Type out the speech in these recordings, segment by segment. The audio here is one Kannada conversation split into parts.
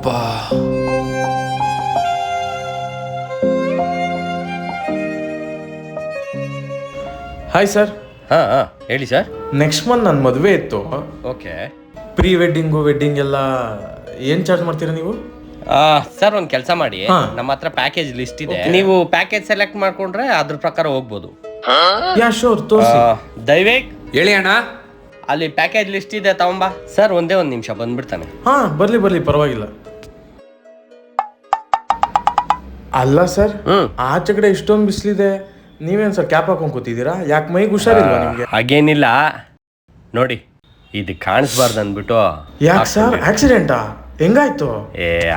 ಅಪ್ಪಾ. Hi sir. ಹಾಂ ಹೇಳಿ ಸರ್. ನೆಕ್ಸ್ಟ್ ಮಂತ್ ನನ್ನ ಮದುವೆ ಇತ್ತು. ಓಕೆ ಪ್ರೀ ವೆಡ್ಡಿಂಗ್ ಎಲ್ಲ ಏನು ಚಾರ್ಜ್ ಮಾಡ್ತೀರಾ ನೀವು? ಸರ್ ಒಂದು ಕೆಲಸ ಮಾಡಿ, ಹಾ. ನಮ್ಮ ಹತ್ರ ಪ್ಯಾಕೇಜ್ ಲಿಸ್ಟ್ ಇದೆ. ನೀವು ಪ್ಯಾಕೇಜ್ ಸೆಲೆಕ್ಟ್ ಮಾಡ್ಕೊಂಡ್ರೆ ಅದ್ರ ಪ್ರಕಾರ ಹೋಗ್ಬೋದು. ಯಾ ಶೋರ್, ತೋರಿಸಿ. ದಯವೇಕ್ ಹೇಳಿ ಅಣ್ಣ. ಅಲ್ಲಿ ಪ್ಯಾಕೇಜ್ ಲಿಸ್ಟ್ ಇದೆ, ತಗೊಂಬಾ. ಸರ್ ಒಂದೇ ಒಂದು ನಿಮಿಷ ಬಂದ್ಬಿಡ್ತಾನೆ. ಹಾಂ ಬರಲಿ ಪರವಾಗಿಲ್ಲ. ಅಲ್ಲ ಸರ್, ಆಚೆ ಕಡೆ ಇಷ್ಟೊಂದು ಬಿಸಿಲಿದೆ, ನೀವೇನು ಸರ್ ಕ್ಯಾಪ್ ಹಾಕೊಂಡು ಕೂತಿದ್ದೀರಾ? ಯಾಕೆ ಮೈಗೆ ಹುಷಾರಿಲ್ವಾ ನಿಮಗೆ? ಹಾಗೇನಿಲ್ಲ ನೋಡಿ, ಇದು ಕಾಣಿಸ್ಬಾರ್ದು ಅಂದ್ಬಿಟ್ಟು. ಯಾಕೆ ಸರ್, ಆಕ್ಸಿಡೆಂಟಾ? ಹೆಂಗಾಯ್ತು?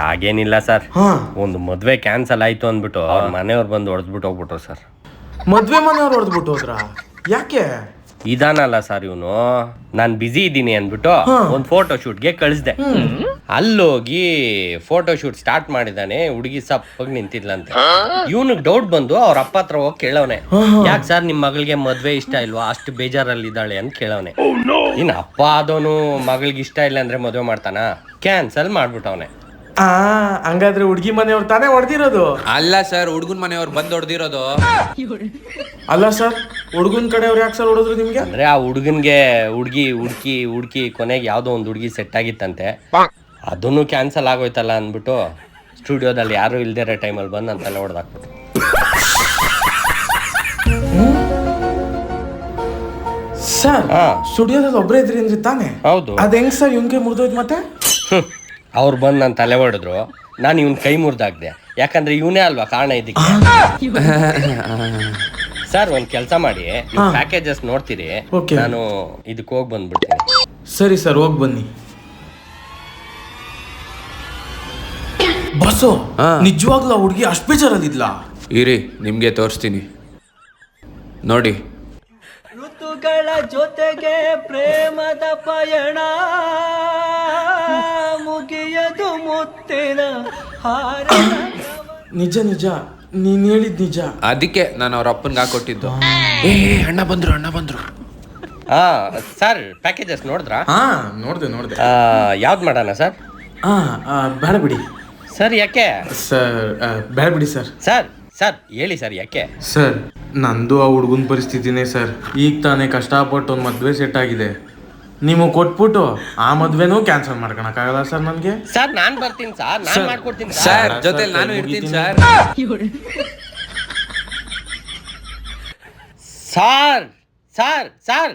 ಹಾಗೇನಿಲ್ಲ ಸರ್, ಹಾಂ, ಒಂದು ಮದುವೆ ಕ್ಯಾನ್ಸಲ್ ಆಯ್ತು ಅಂದ್ಬಿಟ್ಟು ಅವ್ರ ಮನೆಯವ್ರು ಬಂದು ಹೊಡೆದ್ಬಿಟ್ಟು ಹೋಗ್ಬಿಟ್ರು ಸರ್. ಮದುವೆ ಮನೆಯವ್ರು ಹೊಡೆದ್ಬಿಟ್ಟು ಹೋದ್ರಾ? ಯಾಕೆ? ಇದಾನಲ್ಲ ಸರ್ ಇವನು, ನಾನು ಬಿಸಿ ಇದ್ದೀನಿ ಅಂದ್ಬಿಟ್ಟು ಒಂದು ಫೋಟೋ ಶೂಟ್ಗೆ ಕಳಿಸ್ದೆ. ಅಲ್ಲೋಗಿ ಫೋಟೋ ಶೂಟ್ ಸ್ಟಾರ್ಟ್ ಮಾಡಿದಾನೆ. ಹುಡುಗಿ ಸಪ್ಪಗೆ ನಿಂತಿದ್ಲಂತೆ. ಇವನಿಗೆ ಡೌಟ್ ಬಂದು ಅವ್ರ ಅಪ್ಪ ಹತ್ರ ಹೋಗಿ ಕೇಳವನೆ, ಯಾಕೆ ಸರ್ ನಿಮ್ಮ ಮಗಳಿಗೆ ಮದ್ವೆ ಇಷ್ಟ ಇಲ್ವಾ, ಅಷ್ಟು ಬೇಜಾರಲ್ಲಿ ಇದ್ದಾಳೆ ಅಂತ ಕೇಳವನೆ. ಇನ್ ಅಪ್ಪ ಆದವನು ಮಗಳಿಗೆ ಇಷ್ಟ ಇಲ್ಲ ಅಂದ್ರೆ ಮದುವೆ ಮಾಡ್ತಾನ? ಕ್ಯಾನ್ಸಲ್ ಮಾಡ್ಬಿಟ್ಟವನೆ. ಹಂಗಾದ್ರೆ ಹುಡುಗಿ ಮನೆಯವ್ರು ತಾನೇ ಹೊಡೆದಿರೋದು? ಅಲ್ಲ ಸರ್, ಹುಡುಗನ ಮನೆಯವ್ರು ಬಂದು ಹೊಡೆದಿರೋದು. ಅಲ್ಲ ಸರ್, ಹುಡುಗನ ಕಡೆಯವ್ರು ಯಾಕೆ ಸರ್ ಹೊಡೆದ್ರು ನಿಮ್ಗೆ? ಅಂದ್ರೆ ಆ ಹುಡುಗನ್ಗೆ ಹುಡುಕಿ ಕೊನೆಗೆ ಯಾವ್ದೋ ಒಂದು ಹುಡುಗಿ ಸೆಟ್ ಆಗಿತ್ತಂತೆ. ಅದನ್ನು ಕ್ಯಾನ್ಸಲ್ ಆಗೋಯ್ತಲ್ಲ ಅಂದ್ಬಿಟ್ಟು ಸ್ಟುಡಿಯೋದಲ್ಲಿ ಯಾರು ಇಲ್ದೇ ಇರೋ ಟೈಮಲ್ಲಿ ಬಂದು ಅಂತೆಲ್ಲ ಹೊಡೆದಾಕ್ಬಿಟ್ಟು. ಸರ್, ಸ್ಟುಡಿಯೋದಲ್ಲಿ ಒಬ್ಬರೇ ಇದ್ರಿ ಅಂದ್ರೆ ತಾನೆ? ಹೌದು. ಅದ್ ಹೆಂಗ್ ಸರ್ ಇವ್ನ್ಗೆ ಮುರಿದೋಯ್ತು ಮತ್ತೆ? ಅವ್ರು ಬಂದು ನಾನು ತಲೆ ಹೊಡೆದ್ರು, ನಾನು ಇವನ್ ಕೈ ಮುರಿದಾಕ್ದೆ. ಯಾಕಂದ್ರೆ ಇವನೇ ಅಲ್ವಾ ಕಾರಣ ಇದಕ್ಕೆ. ಸರ್ ಒಂದ್ ಕೆಲಸ ಮಾಡಿ, ಪ್ಯಾಕೇಜಸ್ ನೋಡ್ತೀರಿ, ನಾನು ಇದಕ್ಕೆ ಹೋಗಿ ಬಂದ್ಬಿಡ್ತೀನಿ. ಸರಿ ಸರ್, ಹೋಗಿ ಬನ್ನಿ. ಬಸ್ಸು, ನಿಜವಾಗ್ಲೂ ಆ ಹುಡುಗಿ ಅಷ್ಟು ಬೇಜಾರದಿದ್ಲ? ಇರಿ ನಿಮ್ಗೆ ತೋರಿಸ್ತೀನಿ ನೋಡಿ. ಋತುಗಳ ಜೊತೆಗೆ ಪ್ರೇಮದ ಪಯಣ ಮುಗಿಯದು ಮುತ್ತಿನ ಹಾರ. ನಿಜ ನೀನ್ ಹೇಳಿದ್ ನಿಜ. ಅದಕ್ಕೆ ನಾನು ಅವ್ರ ಅಪ್ಪನ್ಗೆ ಹಾಕೊಟ್ಟಿದ್ದು. ಅಣ್ಣ ಬಂದ್ರು. ಸರ್ ಪ್ಯಾಕೇಜಸ್ ನೋಡಿದ್ರಾ? ಹಾ, ನೋಡ್ದೆ. ಯಾವ್ದು ಮಾಡೋಣ ಸರ್? ಬೇಡ ಬಿಡಿ ಸರ್. ಯಾಕೆ ಸರ್? ಬೇಡ ಬಿಡಿ ಸರ್. ಸರ್ ಹೇಳಿ ಸರ್, ಯಾಕೆ? ಸರ್, ನಂದು ಆ ಹುಡುಗನ ಪರಿಸ್ಥಿತಿನೇ ಸರ್. ಈಗ ತಾನೇ ಕಷ್ಟಪಟ್ಟು ಒಂದು ಮದುವೆ ಸೆಟ್ ಆಗಿದೆ, ನಿಮಗೆ ಕೊಟ್ಬಿಟ್ಟು ಆ ಮದ್ವೆನೂ ಕ್ಯಾನ್ಸಲ್ ಮಾಡ್ಕೊಳಕ್ಕಾಗಲ್ಲ ಸರ್ ನನಗೆ. ಸರ್ ನಾನು ಬರ್ತೀನಿ ಸರ್, ನಾನು ಮಾಡ್ಕೊಡ್ತೀನಿ ಸರ್. ಜೊತೆ ನಾನು ಇರ್ತೀನಿ ಸರ್. ಸರ್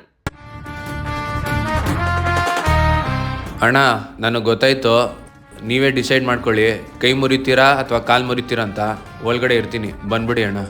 ಅಣ್ಣ ನನಗೆ ಗೊತ್ತಾಯ್ತು, ನೀವೇ ಡಿಸೈಡ್ ಮಾಡ್ಕೊಳ್ಳಿ, ಕೈ ಮುರಿತೀರಾ ಅಥವಾ ಕಾಲು ಮುರಿತೀರಾ ಅಂತ. ಒಳಗಡೆ ಇರ್ತೀನಿ, ಬಂದ್ಬಿಡಿ ಅಣ್ಣ.